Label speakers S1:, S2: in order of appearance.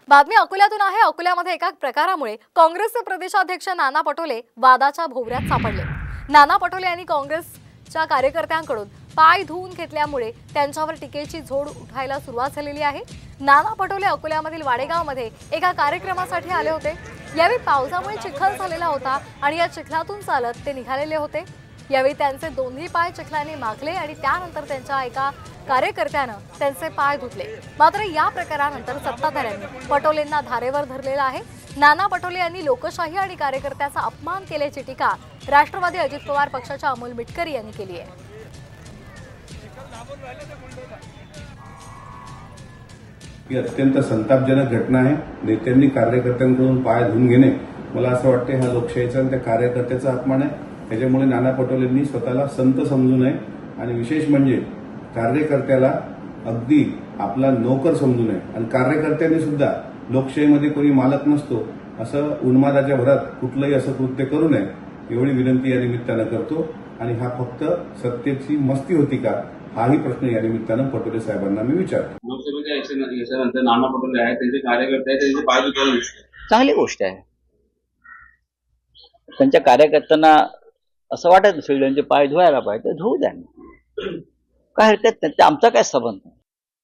S1: बातमी अकोल्यातून आहे। अकोल्यामध्ये एका प्रकारामुळे काँग्रेसचे प्रदेशाध्यक्ष नाना पटोले वादाच्या भोवऱ्यात सापडले। नाना पटोले यांनी काँग्रेसच्या कार्यकर्त्यांकडून पाय धुवून घेतल्यामुळे त्यांच्यावर टीकेची झोड उठायला सुरुवात झालेली आहे। नाना पटोले अकोल्यामधील वाडेगावमध्ये एका कार्यक्रमासाठी आले होते। यावेळी पावसामुळे चिखल झालेला होता आणि या चिखलातून चालत ते निघालेले होते। यावेळी त्यांचे दोन्ही पाय चिखलाने माखले आणि त्यानंतर त्यांच्या एका कार्यकर्त्यानं त्यांचे पाय धुतले। मात्र या प्रकारानंतर सत्ताधाऱ्यांनी पटोलेंना धारेवर धरलेला आहे। नाना पटोले यांनी लोकशाही आणि कार्यकर्त्याचा अपमान केल्याची टीका राष्ट्रवादी अजित पवार पक्षाच्या अमोल मिटकरी यांनी केली आहे।
S2: ही अत्यंत संतापजनक घटना आहे। नेत्यांनी कार्यकर्त्यांकडून पाय धुवून घेणे, मला असं वाटते हा लोकशाहीचा आणि त्या कार्यकर्त्याचा अपमान आहे। त्याच्यामुळे नाना पटोलेंनी स्वतःला संत समजू नये आणि विशेष म्हणजे कार्यकर्त्याला अगदी आपला नोकर समजू नये आणि कार्यकर्त्यांनी सुद्धा लोकशाहीमध्ये कोणी मालक नसतो असं उन्मादाच्या भरात कुठलंही असं कृत्य करू नये एवढी विनंती या निमित्तानं करतो। आणि हा फक्त सत्तेची मस्ती होती का, हाही प्रश्न या निमित्तानं पटोले साहेबांना मी विचारतो।
S3: लोकसभेच्या याच्यानंतर नाना पटोले आहेत, त्यांचे कार्यकर्ते आहेत, त्यांचे पाय धुतलेले
S4: चांगली गोष्ट आहे। त्यांच्या कार्यकर्त्यांना असं वाटत सगळ्यांचे पाय धुवायला पाहिजे, धुवू द्या, काय हरकत नाही, आमचा काय संबंध।